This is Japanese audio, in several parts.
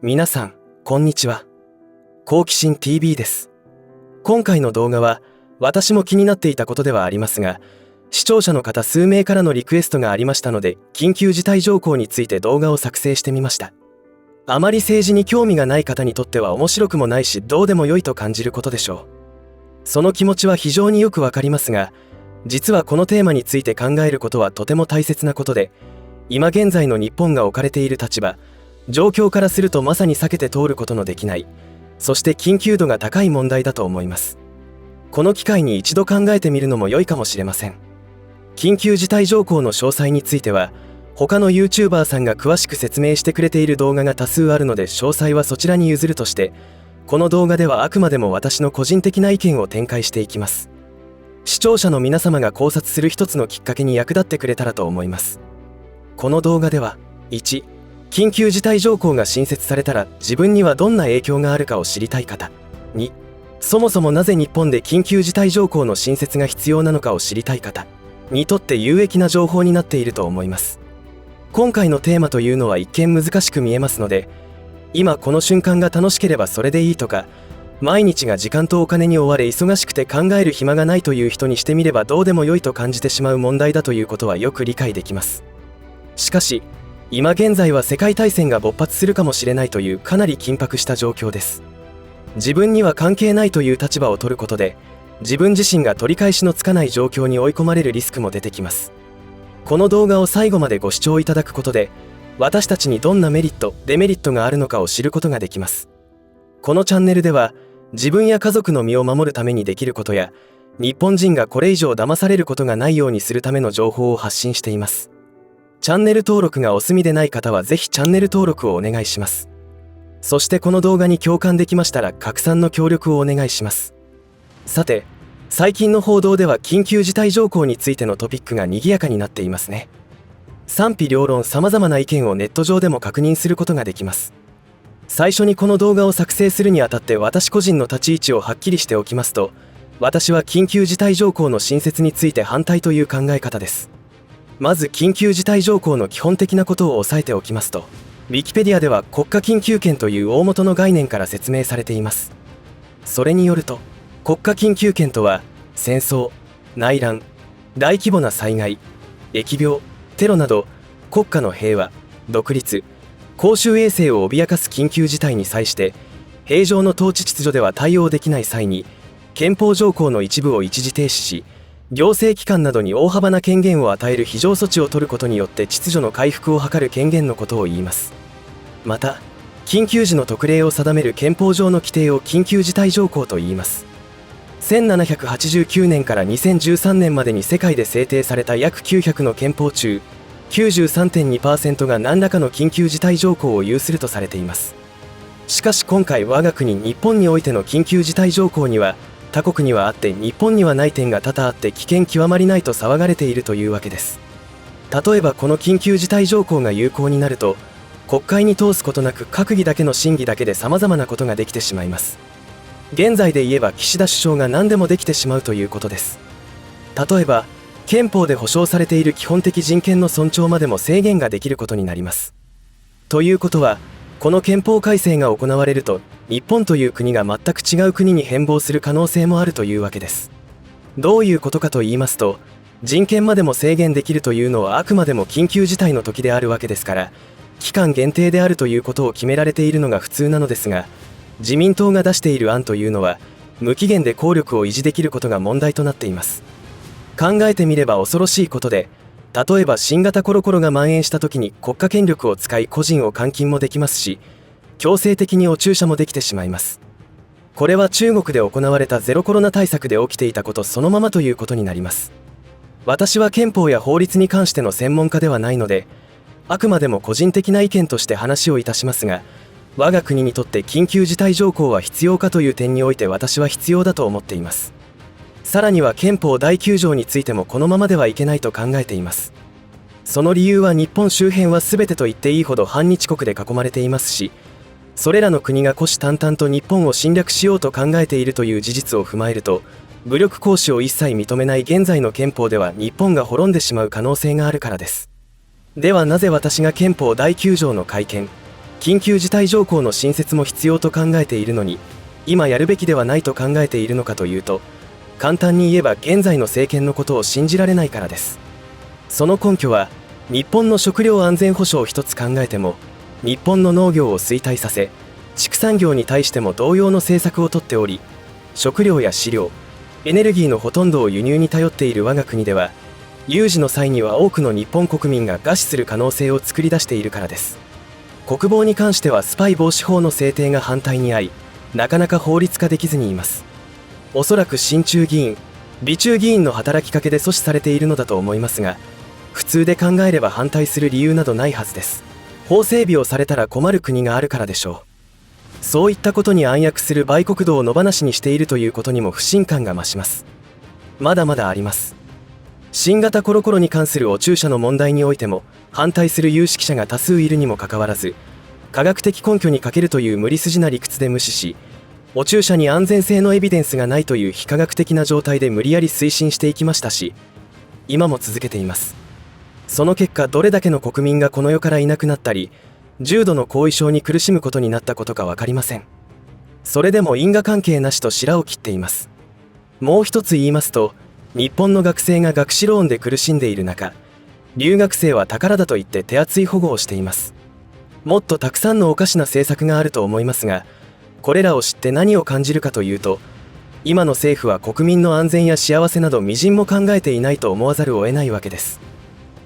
皆さん、こんにちは。好奇心 TV です。今回の動画は、私も気になっていたことではありますが、視聴者の方数名からのリクエストがありましたので、緊急事態条項について動画を作成してみました。あまり政治に興味がない方にとっては面白くもないし、どうでもよいと感じることでしょう。その気持ちは非常によくわかりますが、実はこのテーマについて考えることはとても大切なことで、今現在の日本が置かれている立場、状況からするとまさに避けて通ることのできない、そして緊急度が高い問題だと思います。この機会に一度考えてみるのも良いかもしれません。緊急事態条項の詳細については、他の YouTuber さんが詳しく説明してくれている動画が多数あるので、詳細はそちらに譲るとして、この動画ではあくまでも私の個人的な意見を展開していきます。視聴者の皆様が考察する一つのきっかけに役立ってくれたらと思います。この動画では、1、緊急事態条項が新設されたら自分にはどんな影響があるかを知りたい方。2、そもそもなぜ日本で緊急事態条項の新設が必要なのかを知りたい方にとって有益な情報になっていると思います。今回のテーマというのは一見難しく見えますので、今この瞬間が楽しければそれでいいとか、毎日が時間とお金に追われ忙しくて考える暇がないという人にしてみればどうでもよいと感じてしまう問題だということはよく理解できます。しかし、今現在は世界大戦が勃発するかもしれないというかなり緊迫した状況です。自分には関係ないという立場を取ることで、自分自身が取り返しのつかない状況に追い込まれるリスクも出てきます。この動画を最後までご視聴いただくことで、私たちにどんなメリット、デメリットがあるのかを知ることができます。このチャンネルでは、自分や家族の身を守るためにできることや、日本人がこれ以上騙されることがないようにするための情報を発信しています。チャンネル登録がお済みでない方はぜひチャンネル登録をお願いします。そしてこの動画に共感できましたら拡散の協力をお願いします。さて、最近の報道では緊急事態条項についてのトピックが賑やかになっていますね。賛否両論様々な意見をネット上でも確認することができます。最初にこの動画を作成するにあたって私個人の立ち位置をはっきりしておきますと、私は緊急事態条項の新設について反対という考え方です。まず緊急事態条項の基本的なことを押さえておきますと、Wikipedia では国家緊急権という大元の概念から説明されています。それによると、国家緊急権とは、戦争、内乱、大規模な災害、疫病、テロなど、国家の平和、独立、公衆衛生を脅かす緊急事態に際して、平常の統治秩序では対応できない際に、憲法条項の一部を一時停止し、行政機関などに大幅な権限を与える非常措置を取ることによって秩序の回復を図る権限のことを言います。また、緊急時の特例を定める憲法上の規定を緊急事態条項と言います。1789年から2013年までに世界で制定された約900の憲法中、93.2% が何らかの緊急事態条項を有するとされています。しかし今回我が国日本においての緊急事態条項には、他国にはあって日本にはない点が多々あって危険極まりないと騒がれているというわけです。例えばこの緊急事態条項が有効になると、国会に通すことなく閣議だけの審議だけで様々なことができてしまいます。現在で言えば岸田首相が何でもできてしまうということです。例えば憲法で保障されている基本的人権の尊重までも制限ができることになります。ということは、この憲法改正が行われると、日本という国が全く違う国に変貌する可能性もあるというわけです。どういうことかと言いますと、人権までも制限できるというのはあくまでも緊急事態の時であるわけですから、期間限定であるということを決められているのが普通なのですが、自民党が出している案というのは、無期限で効力を維持できることが問題となっています。考えてみれば恐ろしいことで、例えば新型コロコロが蔓延した時に国家権力を使い個人を監禁もできますし、強制的にお注射もできてしまいます。これは中国で行われたゼロコロナ対策で起きていたことそのままということになります。私は憲法や法律に関しての専門家ではないので、あくまでも個人的な意見として話をいたしますが、我が国にとって緊急事態条項は必要かという点において私は必要だと思っています。さらには憲法第9条についてもこのままではいけないと考えています。その理由は日本周辺は全てと言っていいほど反日国で囲まれていますし、それらの国が虎視眈々と日本を侵略しようと考えているという事実を踏まえると、武力行使を一切認めない現在の憲法では日本が滅んでしまう可能性があるからです。ではなぜ私が憲法第9条の改憲、緊急事態条項の新設も必要と考えているのに、今やるべきではないと考えているのかというと、簡単に言えば現在の政権のことを信じられないからです。その根拠は、日本の食料安全保障一つ考えても、日本の農業を衰退させ、畜産業に対しても同様の政策をとっており、食料や飼料、エネルギーのほとんどを輸入に頼っている我が国では、有事の際には多くの日本国民が餓死する可能性を作り出しているからです。国防に関してはスパイ防止法の制定が反対に遭い、なかなか法律化できずにいます。おそらく親中議員、美中議員の働きかけで阻止されているのだと思いますが、普通で考えれば反対する理由などないはずです。法整備をされたら困る国があるからでしょう。そういったことに暗躍する売国度を野放しにしているということにも不信感が増します。まだまだあります。新型コロコロに関するお注射の問題においても、反対する有識者が多数いるにもかかわらず、科学的根拠に欠けるという無理筋な理屈で無視し、お注射に安全性のエビデンスがないという非科学的な状態で無理やり推進していきましたし、今も続けています。その結果、どれだけの国民がこの世からいなくなったり、重度の後遺症に苦しむことになったことか分かりません。それでも因果関係なしと白を切っています。もう一つ言いますと、日本の学生が学資ローンで苦しんでいる中、留学生は宝だと言って手厚い保護をしています。もっとたくさんのおかしな政策があると思いますが、これらを知って何を感じるかというと、今の政府は国民の安全や幸せなど微塵も考えていないと思わざるを得ないわけです。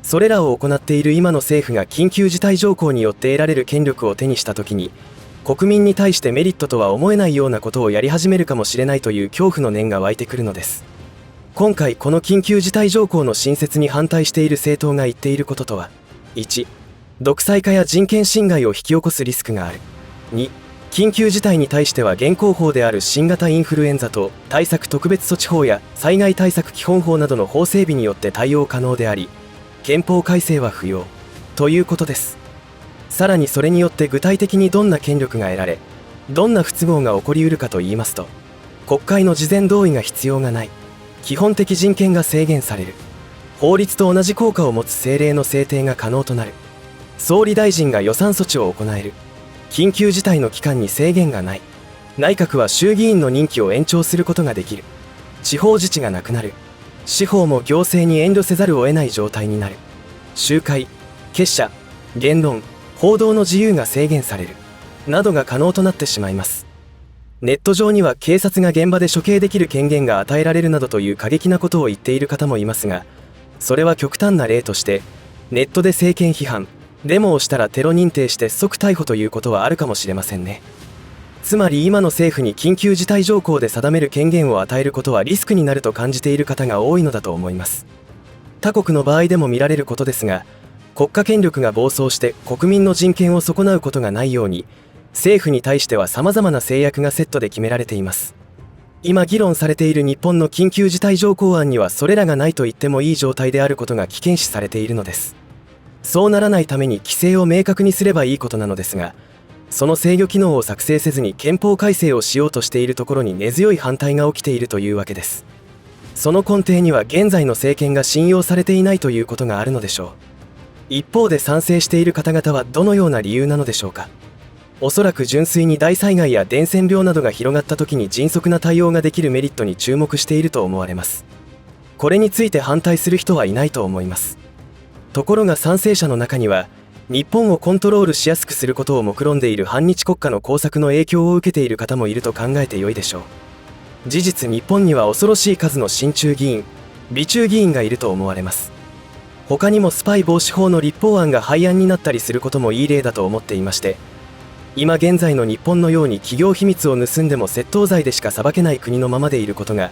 それらを行っている今の政府が緊急事態条項によって得られる権力を手にしたときに、国民に対してメリットとは思えないようなことをやり始めるかもしれないという恐怖の念が湧いてくるのです。今回この緊急事態条項の新設に反対している政党が言っていることとは、1、独裁化や人権侵害を引き起こすリスクがある。2、緊急事態に対しては現行法である新型インフルエンザ等対策特別措置法や災害対策基本法などの法整備によって対応可能であり、憲法改正は不要ということです。さらにそれによって具体的にどんな権力が得られ、どんな不都合が起こりうるかといいますと、国会の事前同意が必要がない、基本的人権が制限される、法律と同じ効果を持つ政令の制定が可能となる、総理大臣が予算措置を行える、緊急事態の期間に制限がない、内閣は衆議院の任期を延長することができる、地方自治がなくなる、司法も行政に遠慮せざるを得ない状態になる、集会、結社、言論、報道の自由が制限される、などが可能となってしまいます。ネット上には警察が現場で処刑できる権限が与えられるなどという過激なことを言っている方もいますが、それは極端な例として、ネットで政権批判、デモをしたらテロ認定して即逮捕ということはあるかもしれませんね。つまり今の政府に緊急事態条項で定める権限を与えることはリスクになると感じている方が多いのだと思います。他国の場合でも見られることですが、国家権力が暴走して国民の人権を損なうことがないように、政府に対しては様々な制約がセットで決められています。今議論されている日本の緊急事態条項案にはそれらがないと言ってもいい状態であることが危険視されているのです。そうならないために規制を明確にすればいいことなのですが、その制御機能を作成せずに憲法改正をしようとしているところに根強い反対が起きているというわけです。その根底には現在の政権が信用されていないということがあるのでしょう。一方で賛成している方々はどのような理由なのでしょうか。おそらく純粋に大災害や伝染病などが広がった時に迅速な対応ができるメリットに注目していると思われます。これについて反対する人はいないと思います。ところが賛成者の中には、日本をコントロールしやすくすることを目論んでいる反日国家の工作の影響を受けている方もいると考えてよいでしょう。事実日本には恐ろしい数の親中議員、美中議員がいると思われます。他にもスパイ防止法の立法案が廃案になったりすることもいい例だと思っていまして、今現在の日本のように企業秘密を盗んでも窃盗罪でしか裁けない国のままでいることが、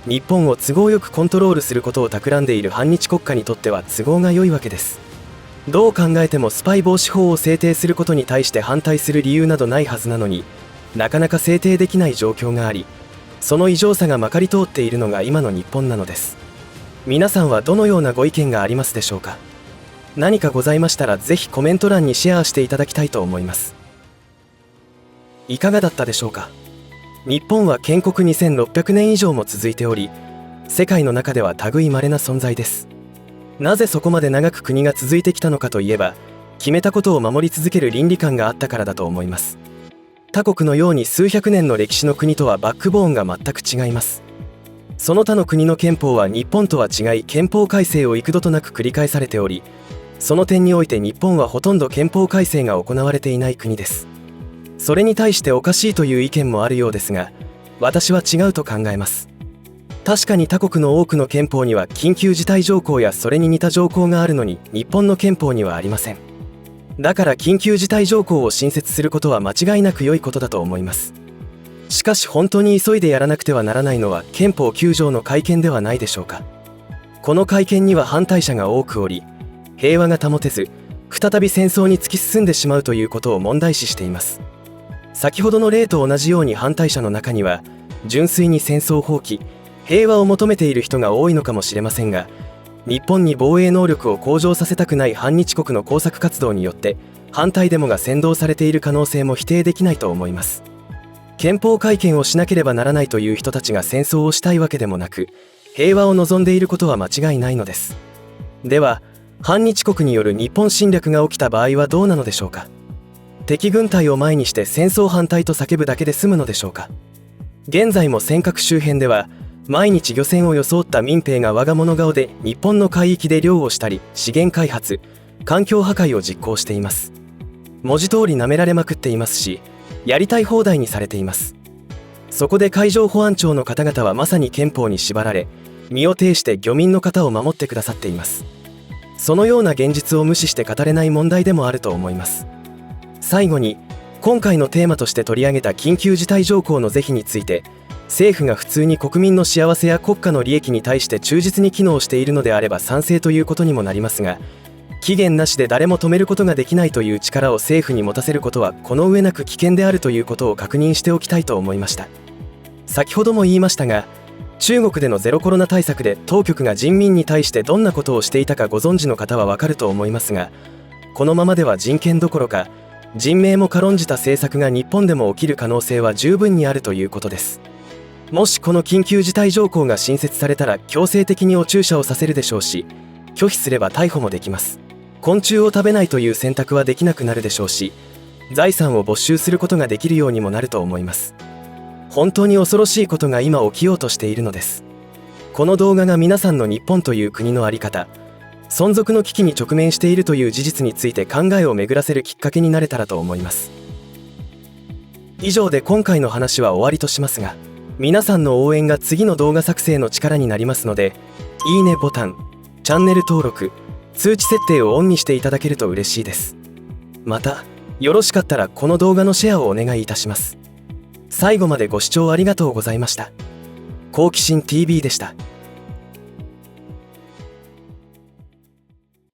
日本を都合よくコントロールすることを企んでいる反日国家にとっては都合が良いわけです。どう考えてもスパイ防止法を制定することに対して反対する理由などないはずなのに、なかなか制定できない状況があり、その異常さがまかり通っているのが今の日本なのです。皆さんはどのようなご意見がありますでしょうか。何かございましたらぜひコメント欄にシェアしていただきたいと思います。いかがだったでしょうか。日本は建国2600年以上も続いており、世界の中では類まれな存在です。なぜそこまで長く国が続いてきたのかといえば、決めたことを守り続ける倫理観があったからだと思います。他国のように数百年の歴史の国とはバックボーンが全く違います。その他の国の憲法は日本とは違い憲法改正を幾度となく繰り返されており、その点において日本はほとんど憲法改正が行われていない国です。それに対しておかしいという意見もあるようですが、私は違うと考えます。確かに他国の多くの憲法には緊急事態条項やそれに似た条項があるのに、日本の憲法にはありません。だから緊急事態条項を新設することは間違いなく良いことだと思います。しかし本当に急いでやらなくてはならないのは憲法9条の改憲ではないでしょうか。この改憲には反対者が多くおり、平和が保てず再び戦争に突き進んでしまうということを問題視しています。先ほどの例と同じように反対者の中には純粋に戦争放棄、平和を求めている人が多いのかもしれませんが、日本に防衛能力を向上させたくない反日国の工作活動によって反対デモが扇動されている可能性も否定できないと思います。憲法改憲をしなければならないという人たちが戦争をしたいわけでもなく、平和を望んでいることは間違いないのです。では反日国による日本侵略が起きた場合はどうなのでしょうか。敵軍隊を前にして戦争反対と叫ぶだけで済むのでしょうか。現在も尖閣周辺では毎日漁船を装った民兵が我が物顔で日本の海域で漁をしたり資源開発、環境破壊を実行しています。文字通り舐められまくっていますし、やりたい放題にされています。そこで海上保安庁の方々はまさに憲法に縛られ、身を挺して漁民の方を守ってくださっています。そのような現実を無視して語れない問題でもあると思います。最後に、今回のテーマとして取り上げた緊急事態条項の是非について、政府が普通に国民の幸せや国家の利益に対して忠実に機能しているのであれば賛成ということにもなりますが、期限なしで誰も止めることができないという力を政府に持たせることはこの上なく危険であるということを確認しておきたいと思いました。先ほども言いましたが、中国でのゼロコロナ対策で当局が人民に対してどんなことをしていたかご存知の方はわかると思いますが、このままでは人権どころか人命も軽んじた政策が日本でも起きる可能性は十分にあるということです。もしこの緊急事態条項が新設されたら強制的にお注射をさせるでしょうし、拒否すれば逮捕もできます。昆虫を食べないという選択はできなくなるでしょうし、財産を没収することができるようにもなると思います。本当に恐ろしいことが今起きようとしているのです。この動画が皆さんの日本という国の在り方、存続の危機に直面しているという事実について考えを巡らせるきっかけになれたらと思います。以上で今回の話は終わりとしますが、皆さんの応援が次の動画作成の力になりますので、いいねボタン、チャンネル登録、通知設定をオンにしていただけると嬉しいです。また、よろしかったらこの動画のシェアをお願いいたします。最後までご視聴ありがとうございました。好奇心 TV でした。